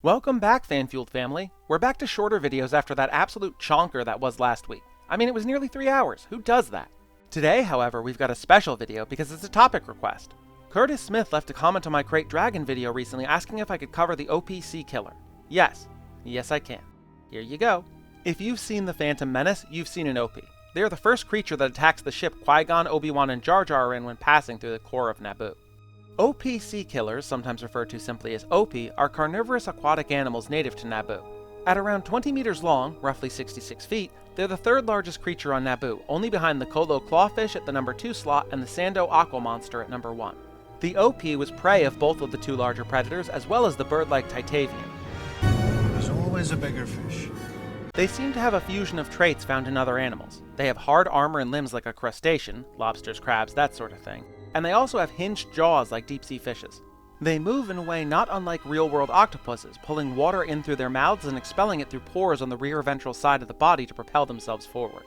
Welcome back, Fan-Fueled family. We're back to shorter videos after that absolute chonker that was last week. I mean, it was nearly 3 hours. Who does that? Today, however, we've got a special video because it's a topic request. Curtis Smith left a comment on my Crate Dragon video recently asking if I could cover the Opee sea killer. Yes I can. Here you go. If you've seen The Phantom Menace, you've seen an Opee. They are the first creature that attacks the ship Qui-gon, Obi-Wan, and Jar Jar are in when passing through the core of Naboo. Opee sea killers, sometimes referred to simply as Opee, are carnivorous aquatic animals native to Naboo. At around 20 meters long, roughly 66 feet, they're the third largest creature on Naboo, only behind the Kolo clawfish at the number 2 slot and the Sando aqua monster at number 1. The Opee was prey of both of the two larger predators, as well as the bird-like Titavian. There's always a bigger fish. They seem to have a fusion of traits found in other animals. They have hard armor and limbs like a crustacean, lobsters, crabs, that sort of thing. And they also have hinged jaws like deep-sea fishes. They move in a way not unlike real-world octopuses, pulling water in through their mouths and expelling it through pores on the rear ventral side of the body to propel themselves forward.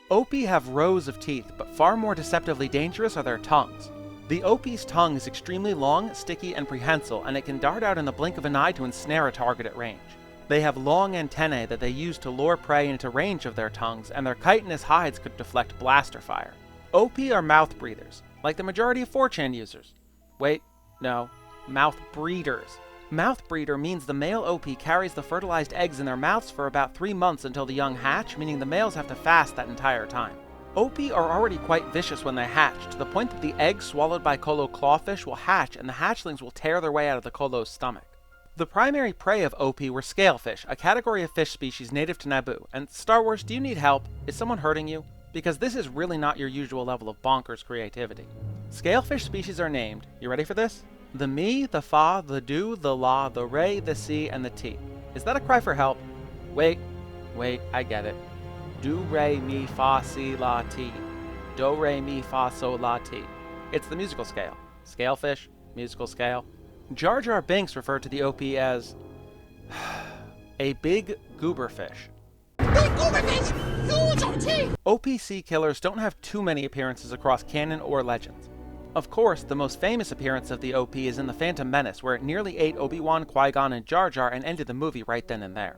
Opee have rows of teeth, but far more deceptively dangerous are their tongues. The Opee's tongue is extremely long, sticky, and prehensile, and it can dart out in the blink of an eye to ensnare a target at range. They have long antennae that they use to lure prey into range of their tongues, and their chitinous hides could deflect blaster fire. Opee are mouth breathers, like the majority of 4chan users. Wait, no, mouth breeders. Mouth breeder means the male Opee carries the fertilized eggs in their mouths for about 3 months until the young hatch, meaning the males have to fast that entire time. Opee are already quite vicious when they hatch, to the point that the eggs swallowed by Kolo clawfish will hatch and the hatchlings will tear their way out of the Kolo's stomach. The primary prey of Opee were scalefish, a category of fish species native to Naboo. And Star Wars, do you need help? Is someone hurting you? Because this is really not your usual level of bonkers creativity. Scalefish species are named, you ready for this? The mi, the fa, the do, the la, the re, the si, and the ti. Is that a cry for help? Wait, I get it. Do, re, mi, fa, si, la, ti. Do, re, mi, fa, so, la, ti. It's the musical scale. Scalefish, musical scale. Jar Jar Binks referred to the Opee as a big gooberfish. Big gooberfish! Huge on teeth! Opee sea killers don't have too many appearances across canon or legends. Of course, the most famous appearance of the Opee is in The Phantom Menace, where it nearly ate Obi-Wan, Qui-Gon, and Jar Jar and ended the movie right then and there.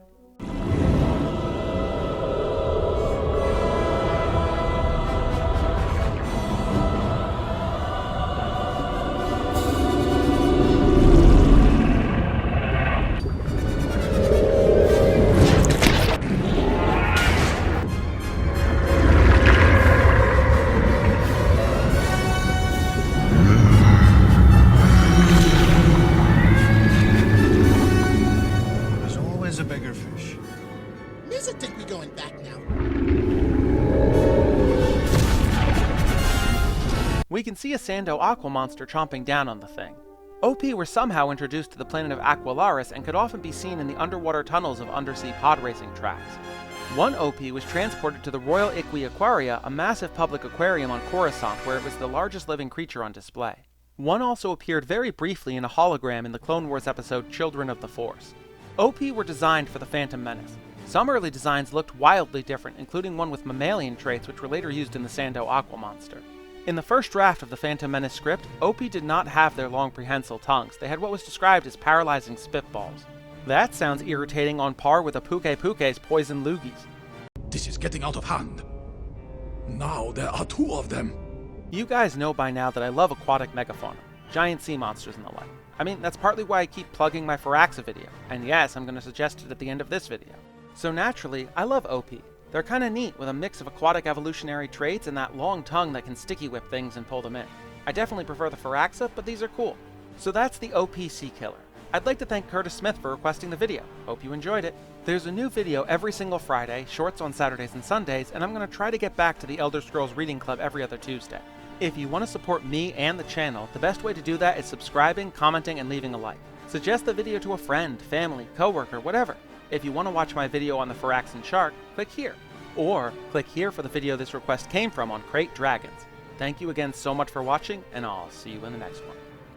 A bigger fish. Music think we going back now. We can see a Sando aqua monster chomping down on the thing. Opee were somehow introduced to the planet of Aqualaris and could often be seen in the underwater tunnels of undersea pod racing tracks. One Opee was transported to the Royal Iqui Aquaria, a massive public aquarium on Coruscant where it was the largest living creature on display. One also appeared very briefly in a hologram in the Clone Wars episode Children of the Force. Opee were designed for the Phantom Menace. Some early designs looked wildly different, including one with mammalian traits which were later used in the Sando aqua monster. In the first draft of the Phantom Menace script, Opee did not have their long prehensile tongues. They had what was described as paralyzing spitballs. That sounds irritating on par with a Puke's poison loogies. This is getting out of hand. Now there are 2 of them. You guys know by now that I love aquatic megafauna, giant sea monsters and the like. I mean, that's partly why I keep plugging my Firaxa video, and yes, I'm going to suggest it at the end of this video. So naturally, I love Opee. They're kinda neat with a mix of aquatic evolutionary traits and that long tongue that can sticky whip things and pull them in. I definitely prefer the Firaxa, but these are cool. So that's the Opee sea killer. I'd like to thank Curtis Smith for requesting the video. Hope you enjoyed it. There's a new video every single Friday, shorts on Saturdays and Sundays, and I'm going to try to get back to the Elder Scrolls Reading Club every other Tuesday. If you want to support me and the channel, the best way to do that is subscribing, commenting, and leaving a like. Suggest the video to a friend, family, coworker, whatever. If you want to watch my video on the Firaxan Shark, click here. Or click here for the video this request came from on Crate Dragons. Thank you again so much for watching, and I'll see you in the next one.